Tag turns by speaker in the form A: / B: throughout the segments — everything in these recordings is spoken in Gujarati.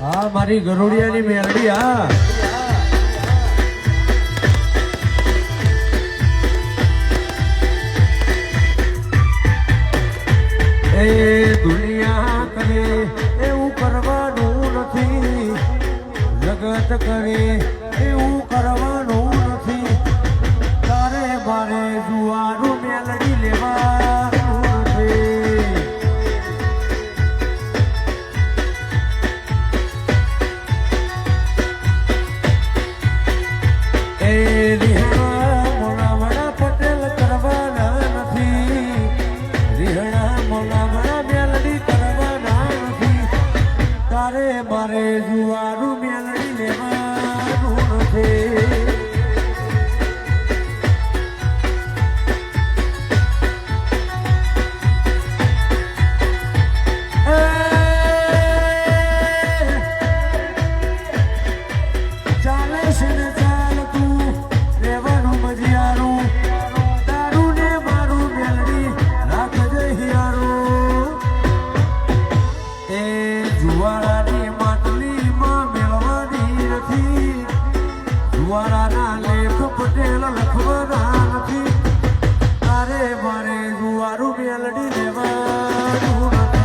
A: હા મારી ગરોડિયાની મેલડી હા એ દુનિયા કરે એવું કરવાનું નથી, જગત કરે એવું કરવાનું નથી, તારે મારે જુવાનું મેલડી લેવાનું નથી. એ રિહણા મોલાવડા પટેલ કરવાના નથી, રિહણા મોલાવડા મેલડી કરવાના નથી, તારે મારે જુવાનું મેલડી લેવાનું નથી. ચાલે છે ને ચાલતું રહેવાનું મજિયારું, તારું ને મારું મેલડી રાખજે હિયારું. એ જુવાળાની માટલીમાં મેળવાની નથી, જુવાળાના લેખ પટેલ લખવાના નથી, તારે મારે જુવારું મેલડી લેવાનું નથી.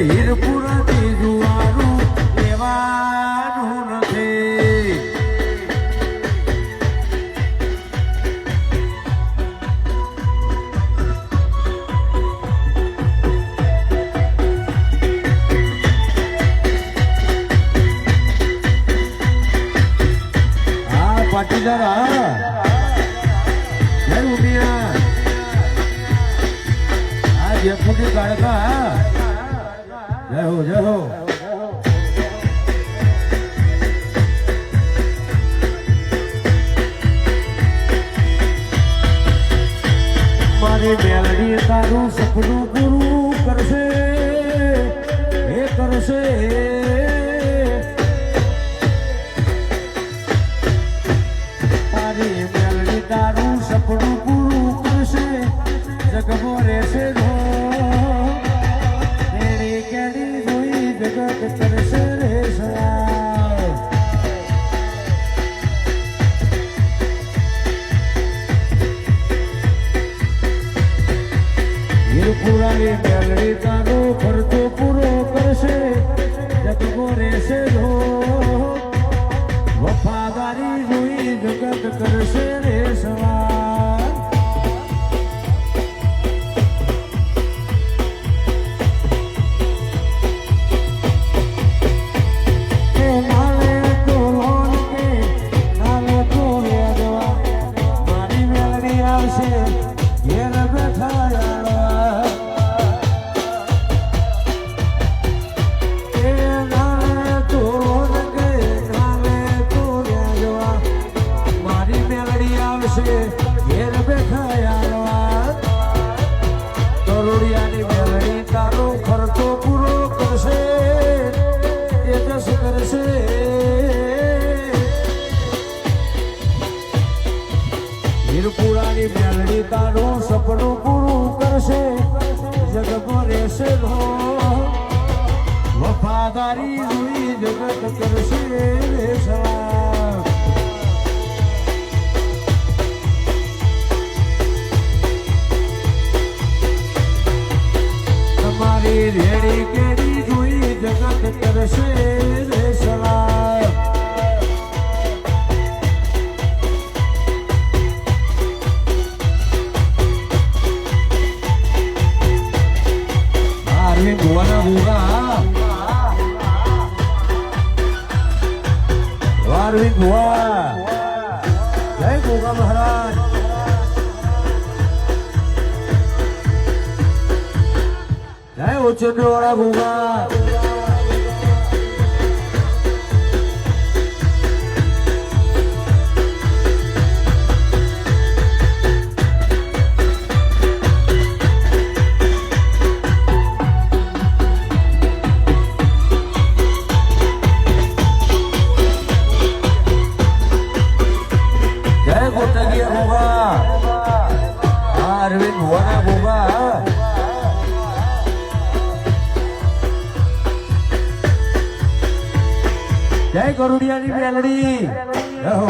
A: હીરપુરાથી જુવારું લેવાનું નથી. હા પાટીદાર હા જય ઉમિયા આ જેફુટી કાળકા હા જય હો જય હો. મારી મેલડી તારું સપનું પૂરું કરશે એ કરશે. તારી મેલડી તારું સપનું પૂરું કરશે, જગમાં રહેશે નો જગત કરશે રે સલાહ. હીરપુરાની મેલડી તારો ખર્ચો પૂરો કરશે, જગમો રહેશે નો વફાદારી જોઈ જગત કરશે રે સલાહ. ઘેર બેઠા યાર કરોડિયાની મેલડી તારો ખર્ચો પૂરો કરશે, એ જસ કરશે. હીરપુરાની મેલડી તારું સપનું પૂરું કરશે, જગમાં રહેશે નો વફાદારી જોઈ જગત કરશે રે સલાહ. મારી રેડી કેરી જોઈ જગત કરશે રે સલાહ. અરે ગોવાના ગોગા વારવી ગોવા જય ગોગા મહારાજ. જય ઉચ્ચેન્દ્ર વાળા ગોગા. જય ગોતગીયા ગોગા. ગરુડિયાની મેલડી રહો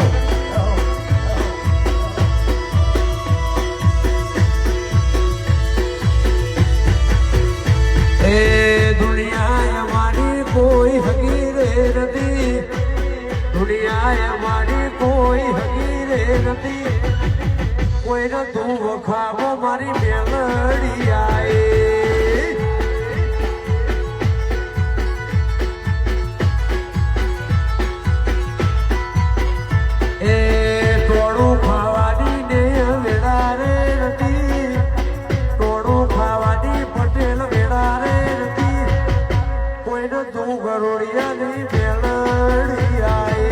A: એ દુનિયા અમારી કોઈ હકીરે નથી દુનિયા અમારી કોઈ હકીરે નથી કોઈને તું વખાવો મારી મેલડી આए એ તોડું ખાવાની ને વેળા રે નથી તોડું ખાવાની પટેલ વેળા રે નથી કોઈને તું ગરોડિયાની મેલડી આए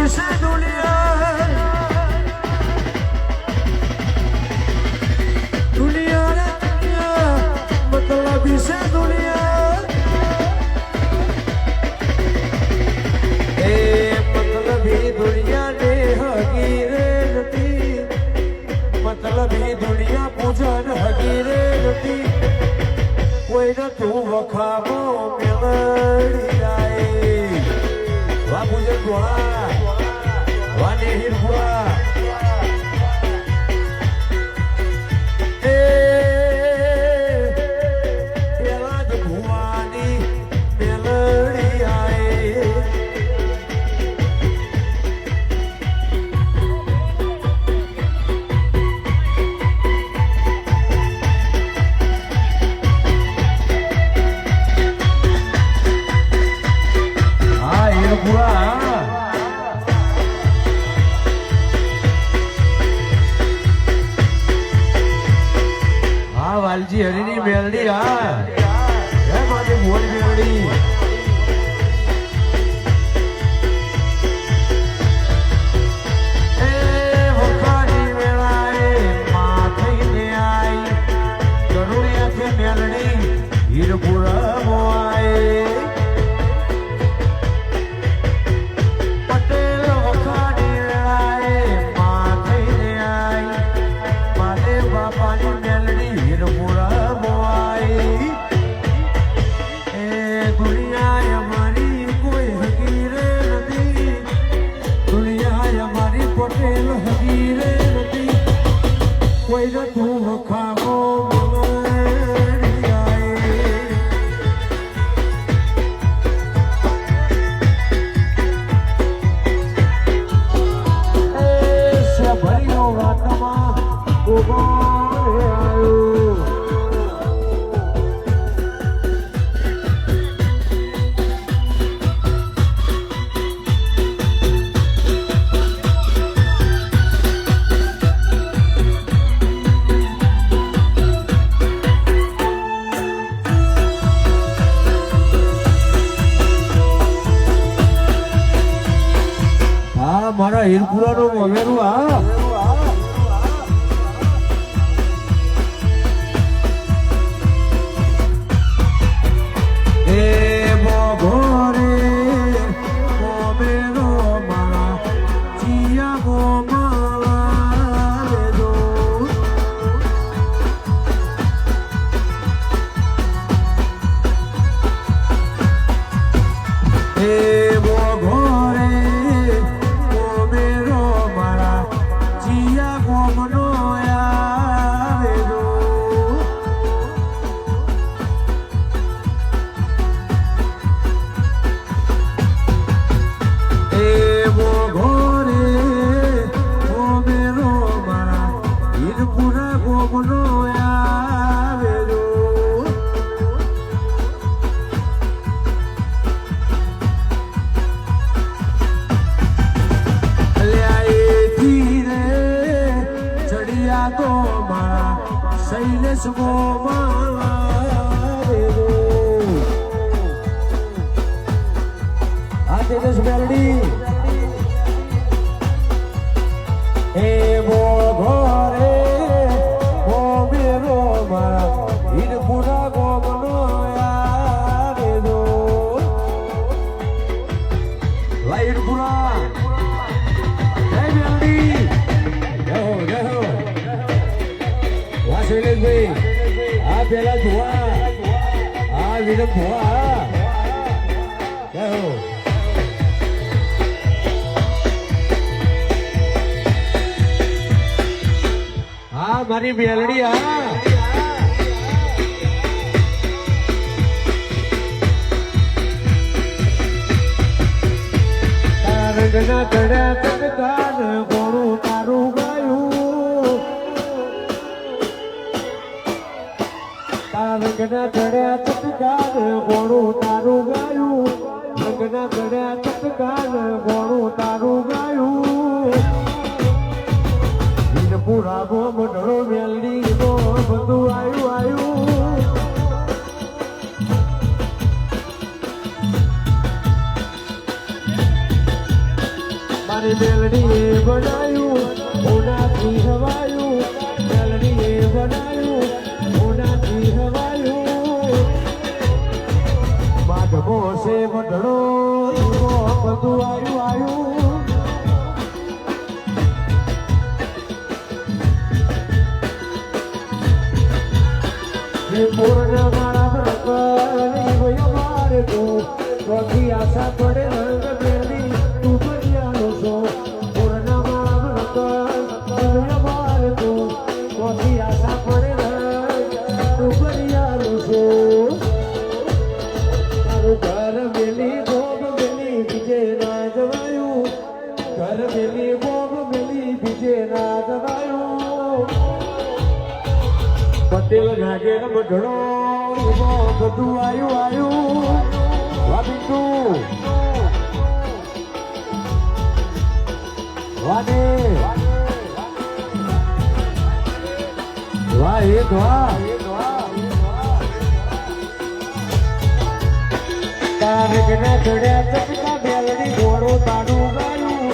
A: से दुनिया दुनिया रे दुनिया मतलब से दुनिया ए मतलब दुनिया ने हकीरे नती मतलब दुनिया पूजन हकीरे नती कोई न તું વખાવો મેલડી આए વાહ પૂજન બોલા વાને હિરપુરા એ પેલા જ ભુવાની મેલડી આए હા હિરપુરા વાલજી હરીની મેલડી હા જય માતે બોલ મેલડી એ વખાની વેળાએ માથઈને આઈ ગરુડિયાથી મેલડી હીરપુરા મોઆએ પટેલ વખાની વેળાએ માથઈને આઈ મારે બાપાની મેલડી હીરપુરા મોઆઈ એ દુનિયા અમારી કોઈ હકીરે નથી દુનિયા અમારી પટેલ હકીરે નથી કોઈને તું વખાવો મેલડી આए એ સભરીનો વાતમાં ઉભો મારા હીરપુરાનું મવેરું આ એ મોઘોરે મોમેરો મારા ચિયા ગોમાલા લેજો એ મોઘોરે શૈલેષ આ તેજસ મેલડી એ મોઘોરે મોમેરો મારા હીરપુરા ગોમનો યારે દો હીરપુરા જય મેલડી શૈલેષભાઈ આ પેલા ધોવા આ વિરમ ધોવા જય હો હા મારી મેલડી હા રંગના ચડ્યા તકદાન ગોળું તારું ગાયું રંગના ચડ્યા તકદાન ગોળું તારું ગાયું રંગના ચડ્યા તકદાન ગોળું તારું ગાયું પૂરા ગો મંડળો મેલડી ગો બધું આવ્યું મારી મેલડીએ બનાયું ઓનાથી હવાયું મેલડીએ બનાયું ઓનાથી હવાયું માધવો છે મંડળો બધું આવ્યું પૂર્ણ મારા ભગવાન મારે તું રોકી આશા પડે રંગ મેળવી તું બરિયાનો છો પૂર્ણ મારા ભગવાન મારે તું રોકી આશા પડે રંગ તું બરિયાનો છો તારું ઘર મેલી ભોગ મેલી બીજે ના જવાયું ઘર મેલી ભોગ મેલી બીજે ના જવાયું પટેલ નાગેર મઢડો બધું આવ્યું વાબીતું વાને વાહ એક વાહ તારગના ચડ્યા ચટકા બેલડી ઘોડું તારું ગાયું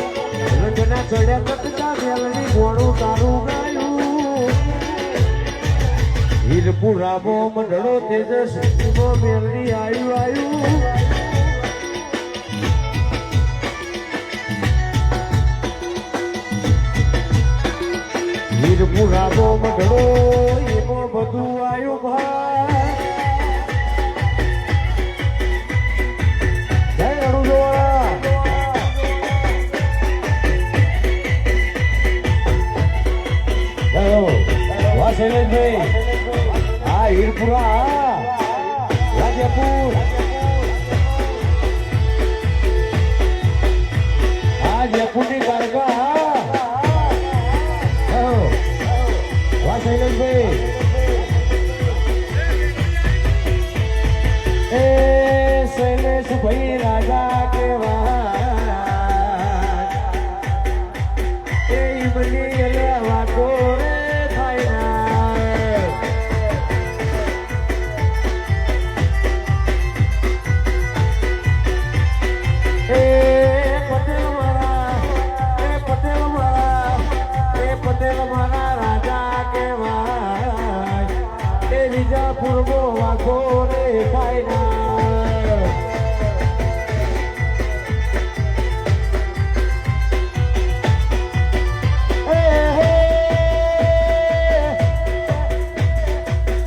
A: રંગના ચડ્યા ચટકા બેલડી ઘોડું તારું ગાયું હીરપુરામો મંડળો તેજસ મેલડી આવ્યું હીરપુરામો મંડળો એમાં બધું આવ્યું ભાઈ જય રણુજોડા જય વાહ શૈલેષભાઈ હીરપુરા રાજપુર આ જયપુરની કારગા વાહ શૈલેષભાઈ એ શૈલેષભાઈ રાજા કેવા એ બની વાતો રે થાય પૂર્વો વાઘો રે ફાઈના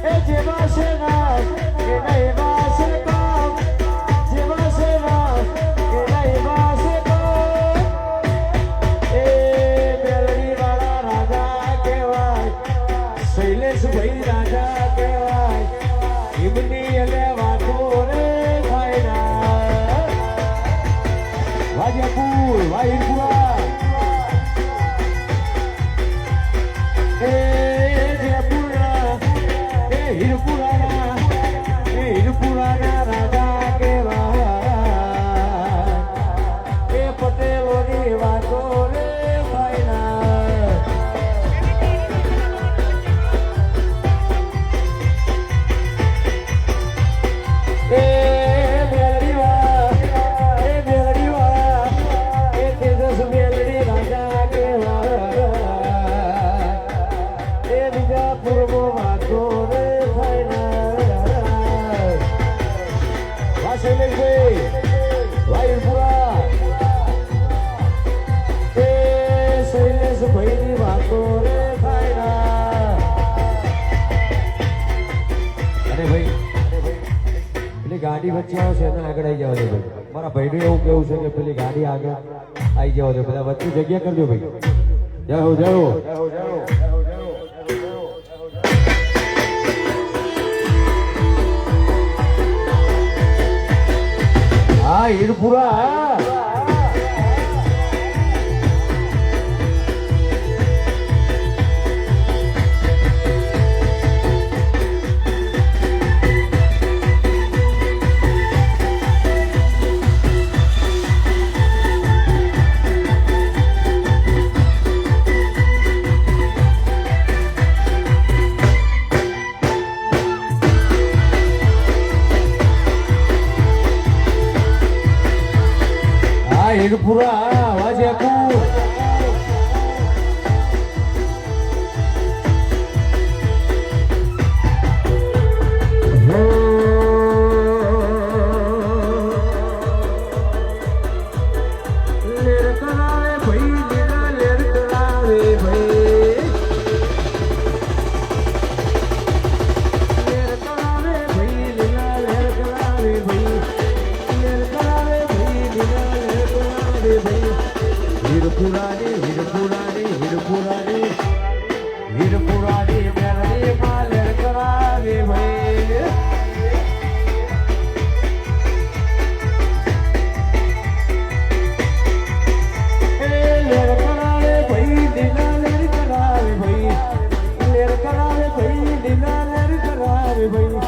A: એ જેવા છે ના એ નૈવા છે કામ જેવા છે ના એ નૈવા છે કામ એ મેલડી વાળા રાજા કહેવાય શૈલેષભાઈ રાજા એમની એટલે વાતો રે થાય વાજપુર વાહિરપુરા એ જયપુરા એ હીરપુરાના રાજા કેવા એ પટેલોની વાતો રે થાય પૂર્વ વાતો રે થાય અને ભાઈ પેલી ગાડી વચ્ચે આવે છે એને આગળ આવી જવા દો ભાઈ. મારા ભાઈનું એવું કેવું છે કે પેલી ગાડી આગળ આવી જવા દો. બધા વચ્ચે જગ્યા કરજો ભાઈ. જય હો જય હો. હા હીરપુરા હીરપુરા વાજેપુર લેર કરાવે ભાઈ લીલા લેર કરાવે ભાઈ લેર કરાવે ભાઈ લીલા લેર કરાવે ભાઈ લેર કરાવે ભાઈ લીલા હીરપુરાની હીરપુરાની હીરપુરાની હીરપુરાની મેરડી માં લેર કરાવે ભાઈ લેર કરાવે ભાઈ લીલા લેર કરાવે ભાઈ લેર કરાવે ભાઈ લીલા લેર કરાવે ભાઈ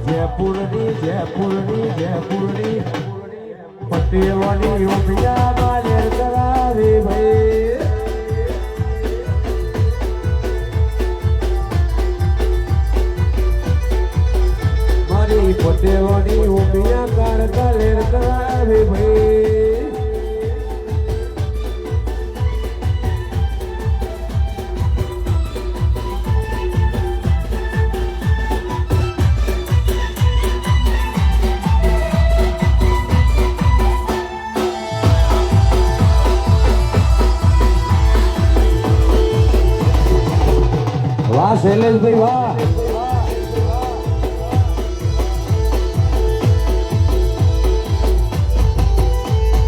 A: જયપુરની જયપુરની જયપુરની પટેલોની ઉમિયામાં લેર કરાવે ભાઈ મારી પટેલોની ઉમિયા કાળકા લેર કરાવે ભાઈ વાહ શૈલેષભાઈ વાહ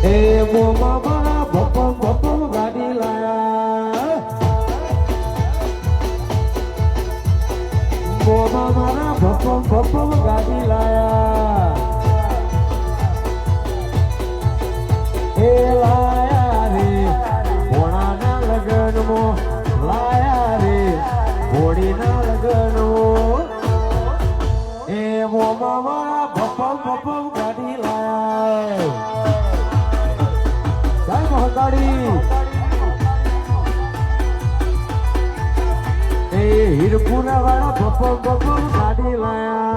A: એ મોમાં મારા ભપમ ભપમ ગાડી લાયા મોમાં મારા ભપમ ભપમ ગાડી લાયા એ લાયા રે ભોણાના લગનમાં લાયા રે હોળીના લગનો એ મોમાં મારા ભપમ ભપમ ગાડી લાય જય મહાકાળી એ હીરપુરા વાળા ભપમ ભપમ ગાડી લાયા